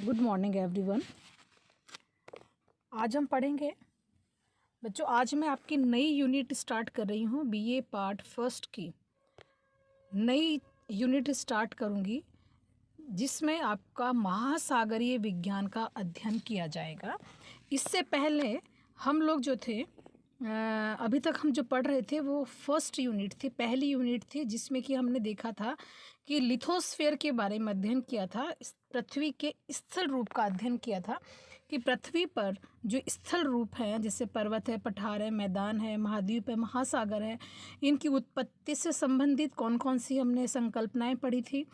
Good morning everyone. आज हम पढ़ेंगे बच्चों। आज मैं आपकी नई यूनिट स्टार्ट कर रही हूँ। बीए पार्ट फर्स्ट की नई यूनिट स्टार्ट करूँगी जिसमें आपका महासागरीय विज्ञान का अध्ययन किया जाएगा। इससे पहले हम लोग जो थे अभी तक हम जो पढ़ रहे थे वो फर्स्ट यूनिट थी, पहली यूनिट थी, जिसमें कि हमने देखा था कि लिथोस्फीयर के बारे में अध्ययन किया था। पृथ्वी के स्थल रूप का अध्ययन किया था कि पृथ्वी पर जो स्थल रूप हैं, जैसे पर्वत है, पठार है, मैदान है, महाद्वीप है, महासागर है, इनकी उत्पत्ति से संबंधित कौन कौन सी हमने संकल्पनाएं पढ़ी थी।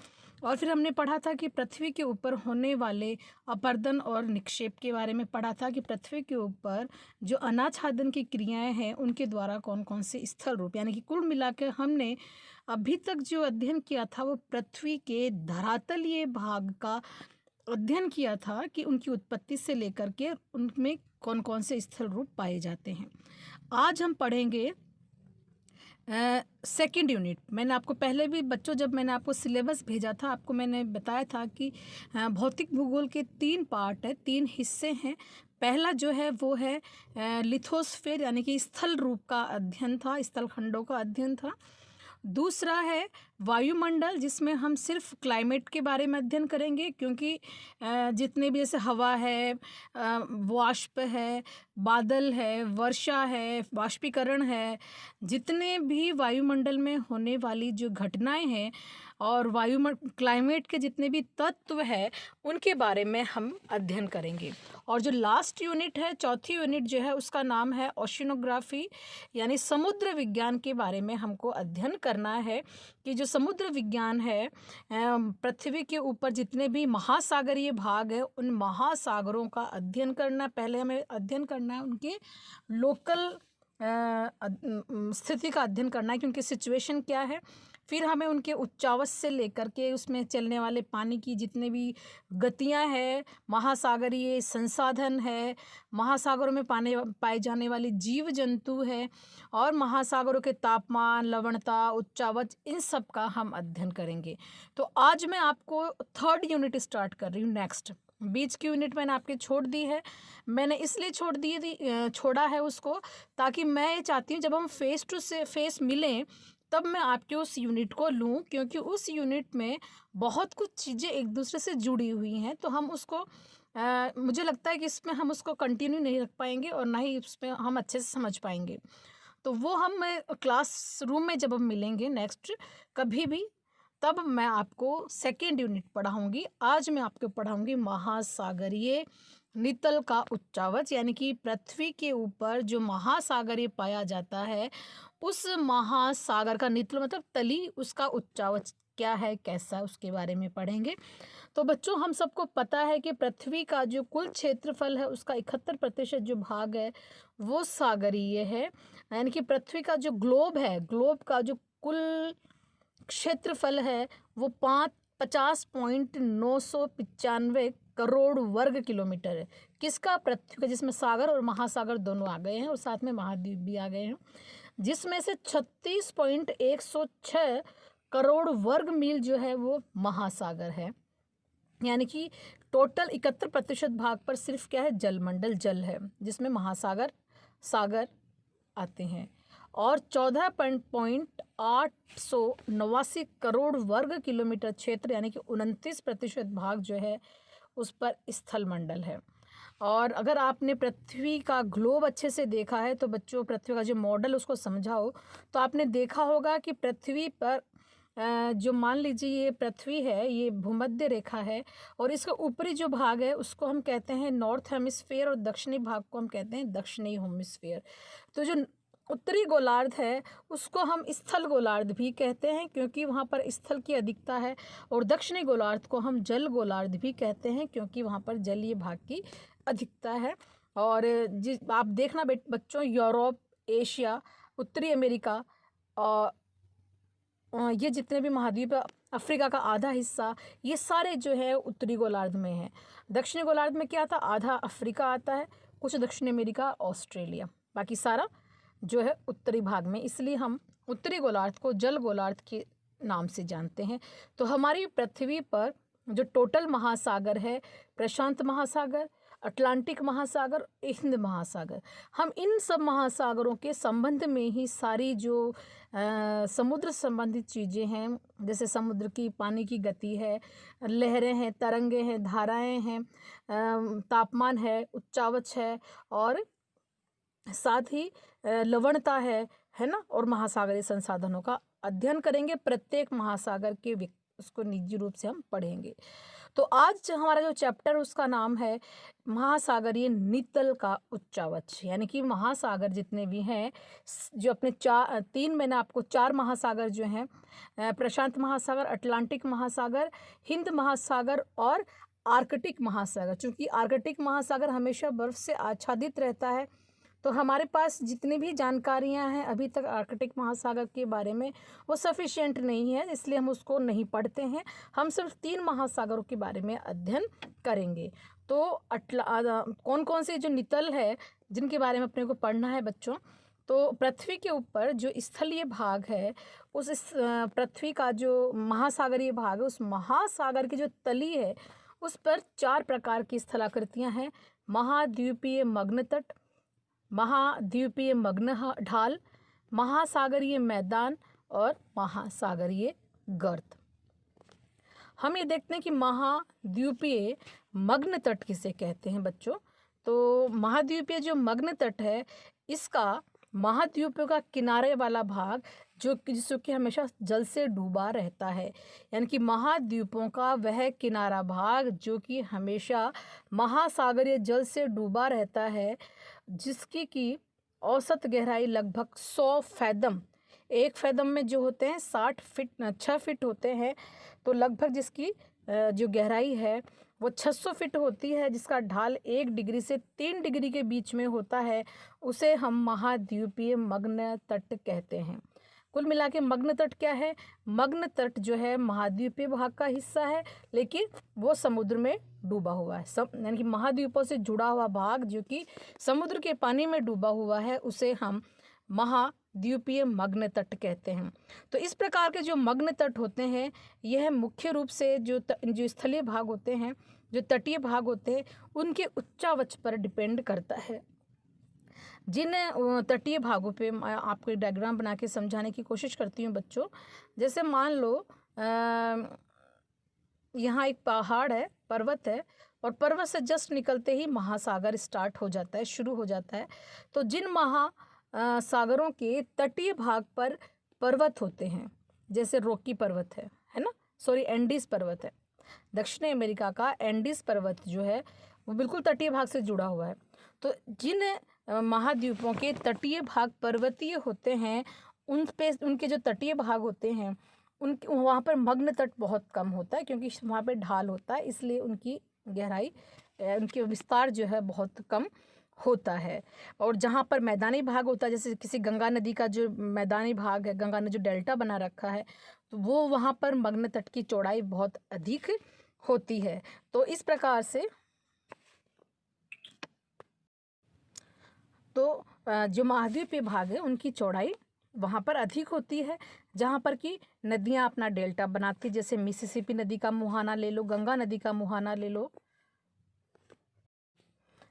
और फिर हमने पढ़ा था कि पृथ्वी के ऊपर होने वाले अपरदन और निक्षेप के बारे में पढ़ा था कि पृथ्वी के ऊपर जो अनाच्छादन की क्रियाएं हैं उनके द्वारा कौन कौन से स्थल रूप, यानी कि कुल मिलाकर हमने अभी तक जो अध्ययन किया था वो पृथ्वी के धरातलीय भाग का अध्ययन किया था कि उनकी उत्पत्ति से लेकर के उनमें कौन कौन से स्थल रूप पाए जाते हैं। आज हम पढ़ेंगे सेकंड यूनिट। मैंने आपको पहले भी बच्चों, जब मैंने आपको सिलेबस भेजा था, आपको मैंने बताया था कि भौतिक भूगोल के 3 पार्ट है, 3 हिस्से हैं। पहला जो है वो है लिथोस्फीयर, यानी कि स्थल रूप का अध्ययन था, स्थल खंडों का अध्ययन था। दूसरा है वायुमंडल, जिसमें हम सिर्फ क्लाइमेट के बारे में अध्ययन करेंगे, क्योंकि जितने भी जैसे हवा है, वाष्प है, बादल है, वर्षा है, वाष्पीकरण है, जितने भी वायुमंडल में होने वाली जो घटनाएं हैं और क्लाइमेट के जितने भी तत्व हैं उनके बारे में हम अध्ययन करेंगे। और जो लास्ट यूनिट है, चौथी यूनिट जो है, उसका नाम है ओशिनोग्राफी, यानी समुद्र विज्ञान के बारे में हमको अध्ययन करना है कि जो समुद्र विज्ञान है, पृथ्वी के ऊपर जितने भी महासागरीय भाग है उन महासागरों का अध्ययन करना। पहले हमें अध्ययन करना है उनके लोकल स्थिति का अध्ययन करना है कि उनकी सिचुएशन क्या है। फिर हमें उनके उच्चावच से लेकर के उसमें चलने वाले पानी की जितने भी गतियां हैं, महासागरीय संसाधन है, महासागरों में पाए जाने वाले जीव जंतु है, और महासागरों के तापमान, लवणता, उच्चावच, इन सब का हम अध्ययन करेंगे। तो आज मैं आपको थर्ड यूनिट स्टार्ट कर रही हूँ। नेक्स्ट बीच की यूनिट मैंने आपके छोड़ दी है। मैंने इसलिए छोड़ा है उसको, ताकि मैं ये चाहती हूँ जब हम फेस टू फेस मिलें तब मैं आपके उस यूनिट को लूँ, क्योंकि उस यूनिट में बहुत कुछ चीज़ें एक दूसरे से जुड़ी हुई हैं। तो हम उसको मुझे लगता है कि इसमें हम उसको कंटिन्यू नहीं रख पाएंगे और ना ही उसमें हम अच्छे से समझ पाएंगे। तो वो हम क्लास रूम में जब हम मिलेंगे नेक्स्ट कभी भी, तब मैं आपको सेकेंड यूनिट पढ़ाऊँगी। आज मैं आपको पढ़ाऊँगी महासागरीय नितल का उच्चावच, यानी कि पृथ्वी के ऊपर जो महासागरीय पाया जाता है उस महासागर का नितल मतलब तली, उसका उच्चावच क्या है, कैसा, उसके बारे में पढ़ेंगे। तो बच्चों, हम सबको पता है कि पृथ्वी का जो कुल क्षेत्रफल है उसका 71% जो भाग है वो सागरीय है। यानी कि पृथ्वी का जो ग्लोब है, ग्लोब का जो कुल क्षेत्रफल है वो 50.995 करोड़ वर्ग किलोमीटर है। किसका? पृथ्वी का, जिसमें सागर और महासागर दोनों आ गए हैं और साथ में महाद्वीप भी आ गए हैं, जिसमें से 36.106 करोड़ वर्ग मील जो है वो महासागर है। यानी कि टोटल 71% भाग पर सिर्फ क्या है, जलमंडल, जल है, जिसमें महासागर, सागर आते हैं। और 14.889 करोड़ वर्ग किलोमीटर क्षेत्र, यानी कि 29% भाग जो है उस पर स्थल मंडल है। और अगर आपने पृथ्वी का ग्लोब अच्छे से देखा है तो बच्चों, पृथ्वी का जो मॉडल उसको समझा हो तो आपने देखा होगा कि पृथ्वी पर जो, मान लीजिए ये पृथ्वी है, ये भूमध्य रेखा है, और इसका ऊपरी जो भाग है उसको हम कहते हैं नॉर्थ हेमिस्फीयर और दक्षिणी भाग को हम कहते हैं दक्षिणी हेमिस्फीयर। तो जो उत्तरी गोलार्ध है उसको हम स्थल गोलार्ध भी कहते हैं, क्योंकि वहाँ पर स्थल की अधिकता है, और दक्षिणी गोलार्ध को हम जल गोलार्ध भी कहते हैं, क्योंकि वहाँ पर जलीय भाग की अधिकता है। और आप देखना बच्चों, यूरोप, एशिया, उत्तरी अमेरिका और ये जितने भी महाद्वीप, अफ्रीका का आधा हिस्सा, ये सारे जो है उत्तरी गोलार्ध में है। दक्षिणी गोलार्ध में क्या आता? आधा अफ्रीका आता है, कुछ दक्षिण अमेरिका, ऑस्ट्रेलिया, बाकी सारा जो है उत्तरी भाग में। इसलिए हम उत्तरी गोलार्ध को जल गोलार्ध के नाम से जानते हैं। तो हमारी पृथ्वी पर जो टोटल महासागर है, प्रशांत महासागर, अटलांटिक महासागर, हिंद महासागर, हम इन सब महासागरों के संबंध में ही सारी जो समुद्र संबंधित चीज़ें हैं, जैसे समुद्र की पानी की गति है, लहरें हैं, तरंगे हैं, धाराएं हैं, तापमान है, उच्चावच है, और साथ ही लवणता है ना, और महासागरीय संसाधनों का अध्ययन करेंगे। प्रत्येक महासागर के उसको निजी रूप से हम पढ़ेंगे। तो आज हमारा जो चैप्टर उसका नाम है महासागरीय नितल का उच्चावच, यानी कि महासागर जितने भी हैं, जो अपने तीन, मैंने आपको 4 महासागर जो हैं, प्रशांत महासागर, अटलांटिक महासागर, हिंद महासागर और आर्कटिक महासागर। चूँकि आर्कटिक महासागर हमेशा बर्फ से आच्छादित रहता है, तो हमारे पास जितनी भी जानकारियां हैं अभी तक आर्कटिक महासागर के बारे में, वो सफिशिएंट नहीं है, इसलिए हम उसको नहीं पढ़ते हैं। हम सिर्फ 3 महासागरों के बारे में अध्ययन करेंगे। तो कौन कौन से जो नितल है जिनके बारे में अपने को पढ़ना है बच्चों, तो पृथ्वी के ऊपर जो स्थलीय भाग है, उस पृथ्वी का जो महासागरीय भाग है, उस महासागर की जो तली है, उस पर 4 प्रकार की स्थलाकृतियाँ हैं। महाद्वीपीय मग्न तट, महाद्वीपीय मग्न ढाल, महासागरीय मैदान और महासागरीय गर्त। हम ये देखते हैं कि महाद्वीपीय मग्न तट किसे कहते हैं बच्चों। तो महाद्वीपीय जो मग्न तट है, इसका महाद्वीपों का किनारे वाला भाग जिसको कि हमेशा जल से डूबा रहता है, यानी कि महाद्वीपों का वह किनारा भाग जो कि हमेशा महासागरीय जल से डूबा रहता है, जिसकी की औसत गहराई लगभग 100 फैदम, एक फैदम में जो होते हैं 6 फीट होते हैं, तो लगभग जिसकी जो गहराई है वो 600 फीट होती है, जिसका ढाल 1 डिग्री से 3 डिग्री के बीच में होता है, उसे हम महाद्वीपीय मग्न तट कहते हैं। कुल मिला के मग्न तट क्या है? मग्न तट जो है महाद्वीपीय भाग का हिस्सा है, लेकिन वो समुद्र में डूबा हुआ है। यानी कि महाद्वीपों से जुड़ा हुआ भाग जो कि समुद्र के पानी में डूबा हुआ है, उसे हम महाद्वीपीय मग्न तट कहते हैं। तो इस प्रकार के जो मग्न तट होते हैं, यह मुख्य रूप से जो स्थलीय भाग होते हैं, जो तटीय भाग होते हैं, उनके उच्चावच पर डिपेंड करता है। जिन तटीय भागों पे मैं आपको डायग्राम बना के समझाने की कोशिश करती हूँ बच्चों। जैसे मान लो यहाँ एक पहाड़ है, पर्वत है, और पर्वत से जस्ट निकलते ही महासागर स्टार्ट हो जाता है, शुरू हो जाता है। तो जिन महासागरों के तटीय भाग पर पर्वत होते हैं, जैसे रॉकी पर्वत है ना, एंडीज पर्वत है, दक्षिण अमेरिका का एंडीज पर्वत जो है वो बिल्कुल तटीय भाग से जुड़ा हुआ है। तो जिन महाद्वीपों के तटीय भाग पर्वतीय होते हैं, उनके जो तटीय भाग होते हैं, वहाँ पर मग्न तट बहुत कम होता है, क्योंकि वहाँ पे ढाल होता है, इसलिए उनकी गहराई, उनके विस्तार जो है बहुत कम होता है। और जहाँ पर मैदानी भाग होता है, जैसे किसी गंगा नदी का जो मैदानी भाग है, गंगा ने जो डेल्टा बना रखा है, तो वो वहाँ पर मग्न तट की चौड़ाई बहुत अधिक होती है। तो इस प्रकार से तो जो महाद्वीपीय भाग है उनकी चौड़ाई वहाँ पर अधिक होती है, जहाँ पर कि नदियाँ अपना डेल्टा बनाती, जैसे मिसिसिपी नदी का मुहाना ले लो, गंगा नदी का मुहाना ले लो।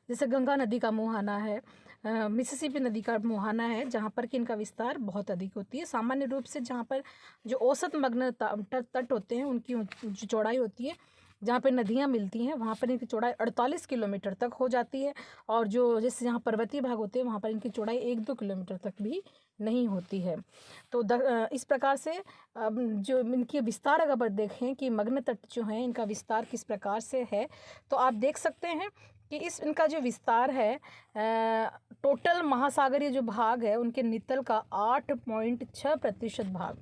जैसे गंगा नदी का मुहाना है, मिसिसिपी नदी का मुहाना है, जहाँ पर कि इनका विस्तार बहुत अधिक होती है। सामान्य रूप से जहाँ पर जो औसत मग्न तट होते हैं, उनकी जो चौड़ाई होती है, जहाँ पे नदियाँ मिलती हैं, वहाँ पर इनकी चौड़ाई 48 किलोमीटर तक हो जाती है। और जो जैसे यहाँ पर्वतीय भाग होते हैं, वहाँ पर इनकी चौड़ाई 1-2 किलोमीटर तक भी नहीं होती है। तो इस प्रकार से जो इनकी विस्तार अगर देखें कि मग्न तट जो हैं, इनका विस्तार किस प्रकार से है, तो आप देख सकते हैं कि इनका जो विस्तार है, टोटल महासागरीय जो भाग है, उनके नितल का 8.6% भाग,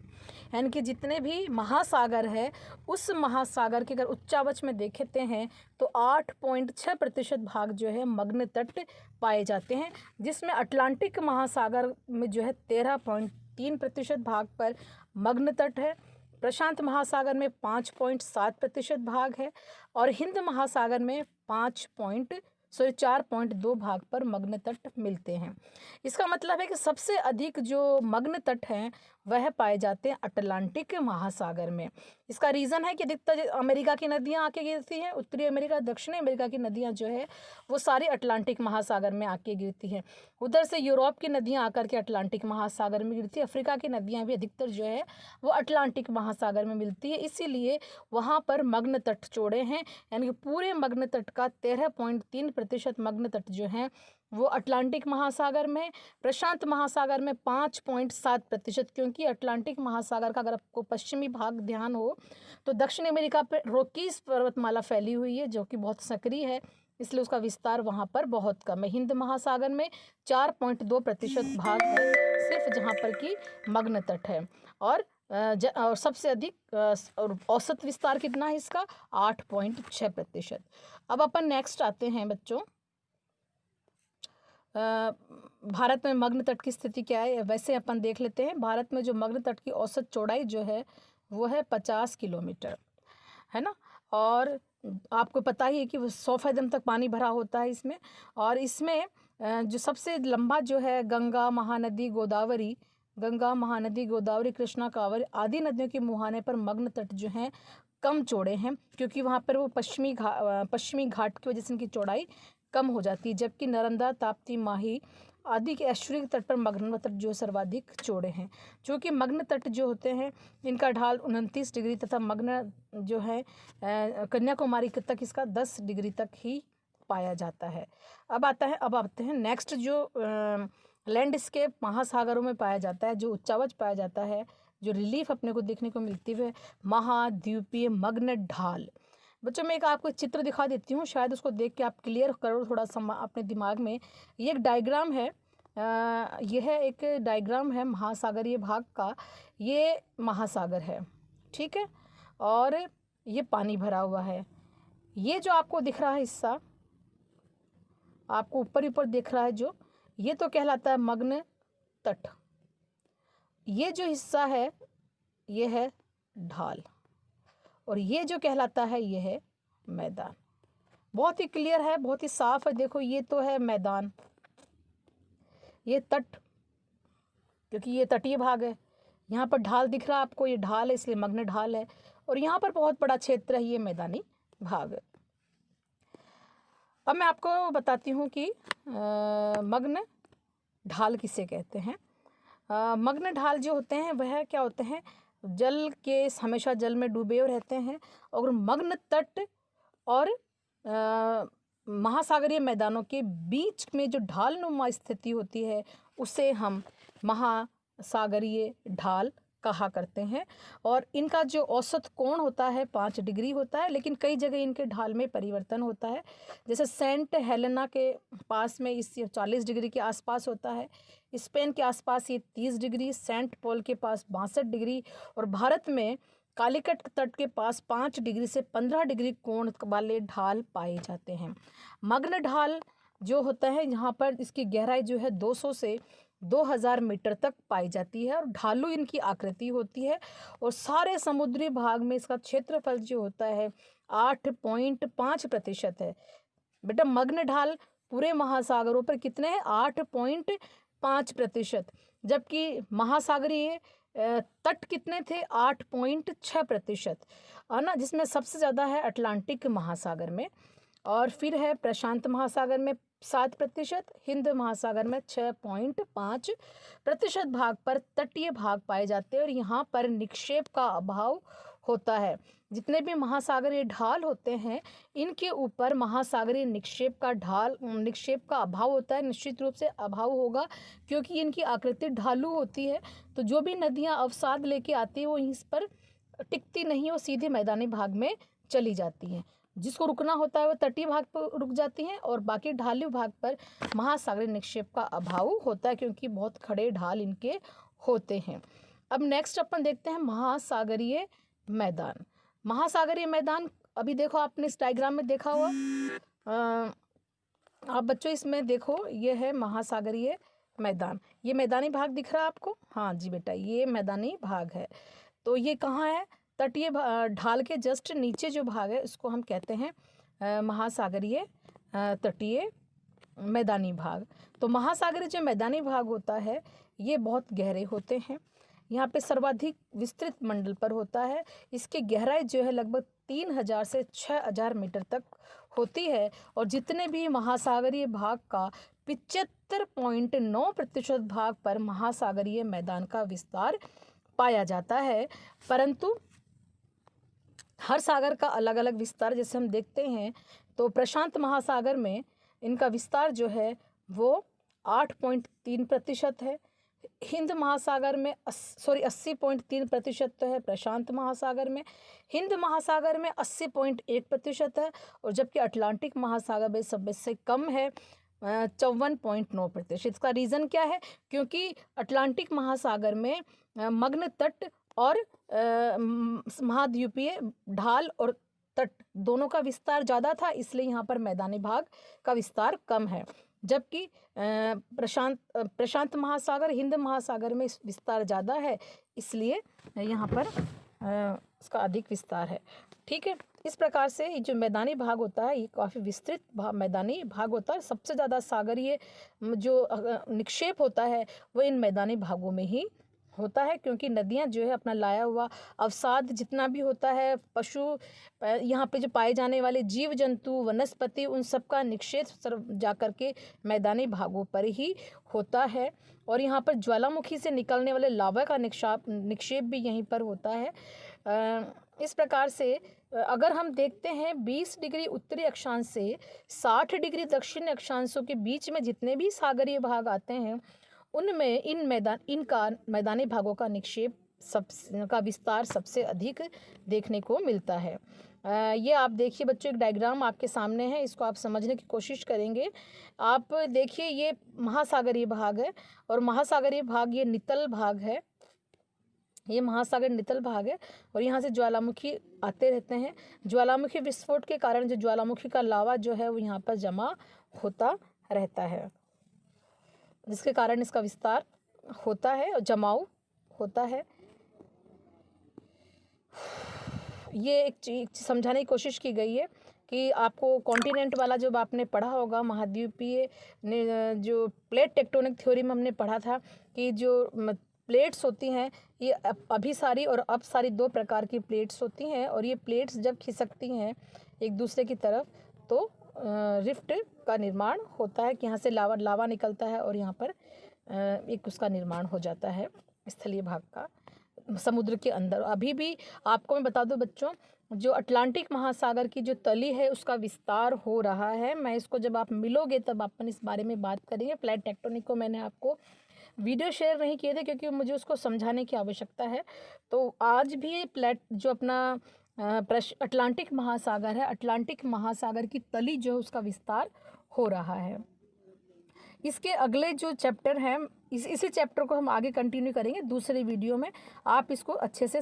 यानी कि जितने भी महासागर है, उस महासागर के अगर उच्चावच में देखते हैं तो 8.6% भाग जो है मग्न तट पाए जाते हैं, जिसमें अटलांटिक महासागर में जो है 13.3% भाग पर मग्न तट है, प्रशांत महासागर में 5.7% भाग है, और हिंद महासागर में 4.2 भाग पर मग्न तट मिलते हैं। इसका मतलब है कि सबसे अधिक जो मग्न तट हैं वह पाए जाते हैं अटलांटिक महासागर में। इसका रीज़न है कि अधिकतर अमेरिका की नदियाँ आके गिरती हैं, उत्तरी अमेरिका, दक्षिणी अमेरिका की नदियाँ जो है वो सारी अटलांटिक महासागर में आके गिरती हैं। उधर से यूरोप की नदियाँ आकर के अटलांटिक महासागर में गिरती है। अफ्रीका की नदियाँ भी अधिकतर जो है वो अटलांटिक महासागर में मिलती है, इसीलिए वहाँ पर मग्न तट चौड़े हैं। यानी कि पूरे मग्न तट का 13.3% मग्न तट जो हैं वो अटलांटिक महासागर में, प्रशांत महासागर में 5.7%। क्योंकि अटलांटिक महासागर का अगर आपको पश्चिमी भाग ध्यान हो तो दक्षिण अमेरिका पर रॉकीज पर्वतमाला फैली हुई है जो कि बहुत सक्रिय है, इसलिए उसका विस्तार वहाँ पर बहुत कम है। हिंद महासागर में 4.2% भाग है सिर्फ, जहाँ पर कि मग्न तट है। और और सबसे अधिक और औसत विस्तार कितना है इसका, 8.6%। अब अपन नेक्स्ट आते हैं बच्चों, भारत में मग्न तट की स्थिति क्या है वैसे अपन देख लेते हैं। भारत में जो मग्न तट की औसत चौड़ाई जो है वो है 50 किलोमीटर, है ना। और आपको पता ही है कि वो 100 फीट तक पानी भरा होता है इसमें। और इसमें जो सबसे लंबा जो है गंगा महानदी गोदावरी कृष्णा कांवरी आदि नदियों के मुहाने पर मग्न तट जो हैं कम चौड़े हैं, क्योंकि वहाँ पर वो पश्चिमी घाट की वजह से इनकी चौड़ाई कम हो जाती है। जबकि नर्मदा, ताप्ती, माही आदि के एस्चुरी तट पर मग्न तट जो सर्वाधिक चौड़े हैं। चूँकि मग्न तट जो होते हैं इनका ढाल 29 डिग्री तथा मग्न जो है कन्याकुमारी तक इसका 10 डिग्री तक ही पाया जाता है। अब आते हैं नेक्स्ट, जो लैंडस्केप महासागरों में पाया जाता है, जो उच्चावच पाया जाता है, जो रिलीफ अपने को देखने को मिलती है, महाद्वीपीय मग्न ढाल। बच्चों मैं एक आपको चित्र दिखा देती हूँ, शायद उसको देख के आप क्लियर करो थोड़ा सा अपने दिमाग में। ये एक डायग्राम है, यह एक डायग्राम है महासागरीय भाग का। ये महासागर है, ठीक है, और ये पानी भरा हुआ है। ये जो आपको दिख रहा है हिस्सा, आपको ऊपर ऊपर दिख रहा है जो, ये तो कहलाता है मग्न तट। ये जो हिस्सा है ये है ढाल, और ये जो कहलाता है ये है मैदान। बहुत ही क्लियर है, बहुत ही साफ है। देखो ये तो है मैदान, ये तट, क्योंकि ये तटीय भाग है। यहाँ पर ढाल दिख रहा है आपको, ये ढाल है इसलिए मग्न ढाल है। और यहाँ पर बहुत बड़ा क्षेत्र है, ये मैदानी भाग है। अब मैं आपको बताती हूँ कि मग्न ढाल किसे कहते हैं। मग्न ढाल जो होते हैं वह क्या होते हैं, जल के हमेशा जल में डूबे हुए रहते हैं। और मग्न तट और महासागरीय मैदानों के बीच में जो ढालनुमा स्थिति होती है उसे हम महासागरीय ढाल कहा करते हैं। और इनका जो औसत कोण होता है 5 डिग्री होता है, लेकिन कई जगह इनके ढाल में परिवर्तन होता है। जैसे सेंट हेलेना के पास में इस 40 डिग्री के आसपास होता है, स्पेन के आसपास ये 30 डिग्री, सेंट पॉल के पास 62 डिग्री, और भारत में कालीकट तट के पास 5 डिग्री से 15 डिग्री कोण वाले ढाल पाए जाते हैं। मग्न ढाल जो होता है यहाँ पर इसकी गहराई जो है 200 से 2000 मीटर तक पाई जाती है, और ढालू इनकी आकृति होती है। और सारे समुद्री भाग में इसका क्षेत्रफल जो होता है 8.5% है। बेटा मग्न ढाल पूरे महासागरों पर कितने हैं, 8.5%, जबकि महासागरीय तट कितने थे, 8.6%, है ना, जिसमें सबसे ज़्यादा है अटलांटिक महासागर में, और फिर है प्रशांत महासागर में 7%, हिंद महासागर में 6.5% भाग पर तटीय भाग पाए जाते हैं। और यहाँ पर निक्षेप का अभाव होता है। जितने भी महासागरीय ढाल होते हैं इनके ऊपर महासागरीय निक्षेप का अभाव होता है। निश्चित रूप से अभाव होगा, क्योंकि इनकी आकृति ढालू होती है। तो जो भी नदियाँ अवसाद लेके आती है वो इस पर टिकती नहीं, वो सीधे मैदानी भाग में चली जाती हैं। जिसको रुकना होता है वो तटीय भाग पर रुक जाती हैं, और बाकी ढालू भाग पर महासागरीय निक्षेप का अभाव होता है, क्योंकि बहुत खड़े ढाल इनके होते हैं। अब नेक्स्ट अपन देखते हैं महासागरीय मैदान। महासागरीय मैदान अभी देखो आपने इस डायग्राम में देखा हुआ, आप बच्चों इसमें देखो ये है महासागरीय मैदान। ये मैदानी भाग दिख रहा है आपको, हाँ जी बेटा ये मैदानी भाग है। तो ये कहाँ है, तटीय ढाल के जस्ट नीचे जो भाग है उसको हम कहते हैं महासागरीय तटीय मैदानी भाग। तो महासागरीय जो मैदानी भाग होता है ये बहुत गहरे होते हैं। यहाँ पे सर्वाधिक विस्तृत मंडल पर होता है। इसकी गहराई जो है लगभग 3000 से 6000 मीटर तक होती है और जितने भी महासागरीय भाग का 75.9% भाग पर महासागरीय मैदान का विस्तार पाया जाता है। परंतु हर सागर का अलग अलग विस्तार जैसे हम देखते हैं तो प्रशांत महासागर में इनका विस्तार जो है वो 8.3% है। हिंद महासागर में 80.3% तो है प्रशांत महासागर में। हिंद महासागर में 80.1% है और जबकि अटलांटिक महासागर में सबसे कम है 54.9%। इसका रीज़न क्या है? क्योंकि अटलांटिक महासागर में मग्न तट और महाद्वीपीय ढाल और तट दोनों का विस्तार ज़्यादा था, इसलिए यहाँ पर मैदानी भाग का विस्तार कम है। जबकि प्रशांत महासागर हिंद महासागर में विस्तार ज़्यादा है, इसलिए यहाँ पर इसका अधिक विस्तार है। ठीक है, इस प्रकार से ये जो मैदानी भाग होता है ये काफ़ी विस्तृत मैदानी भाग होता है। सबसे ज़्यादा सागरीय जो निक्षेप होता है वो इन मैदानी भागों में ही होता है, क्योंकि नदियाँ जो है अपना लाया हुआ अवसाद जितना भी होता है, पशु यहाँ पे जो पाए जाने वाले जीव जंतु वनस्पति उन सब का निक्षेप जा कर के मैदानी भागों पर ही होता है। और यहाँ पर ज्वालामुखी से निकलने वाले लावा का निक्षेप भी यहीं पर होता है। इस प्रकार से अगर हम देखते हैं 20 डिग्री उत्तरी अक्षांश से 60 डिग्री दक्षिणी अक्षांशों के बीच में जितने भी सागरीय भाग आते हैं उनमें इनका मैदानी भागों का निक्षेप का विस्तार सबसे अधिक देखने को मिलता है। ये आप देखिए बच्चों, एक डायग्राम आपके सामने है, इसको आप समझने की कोशिश करेंगे। आप देखिए ये महासागरीय भाग है और महासागरीय भाग ये नितल भाग है, ये महासागर नितल भाग है और यहाँ से ज्वालामुखी आते रहते हैं। ज्वालामुखी विस्फोट के कारण जो ज्वालामुखी का लावा जो है वो यहाँ पर जमा होता रहता है, जिसके कारण इसका विस्तार होता है और जमाव होता है। ये एक चीज समझाने की कोशिश की गई है कि आपको कॉन्टिनेंट वाला जब आपने पढ़ा होगा महाद्वीपीय जो प्लेट टेक्टोनिक थ्योरी में हमने पढ़ा था कि जो प्लेट्स होती हैं ये अभिसारी और अपसारी दो प्रकार की प्लेट्स होती हैं और ये प्लेट्स जब खिसकती हैं एक दूसरे की तरफ तो रिफ्ट का निर्माण होता है कि यहाँ से लावा निकलता है और यहाँ पर एक उसका निर्माण हो जाता है स्थलीय भाग का समुद्र के अंदर। अभी भी आपको मैं बता दूं बच्चों, जो अटलांटिक महासागर की जो तली है उसका विस्तार हो रहा है। मैं इसको जब आप मिलोगे तब अपन इस बारे में बात करेंगे। प्लेट टेक्टोनिक को मैंने आपको वीडियो शेयर नहीं किए थे क्योंकि मुझे उसको समझाने की आवश्यकता है। तो आज भी प्लेट जो अपना अटलांटिक महासागर है, अटलांटिक महासागर की तली जो है उसका विस्तार हो रहा है। इसके अगले जो चैप्टर हैं इसी चैप्टर को हम आगे कंटिन्यू करेंगे दूसरे वीडियो में। आप इसको अच्छे से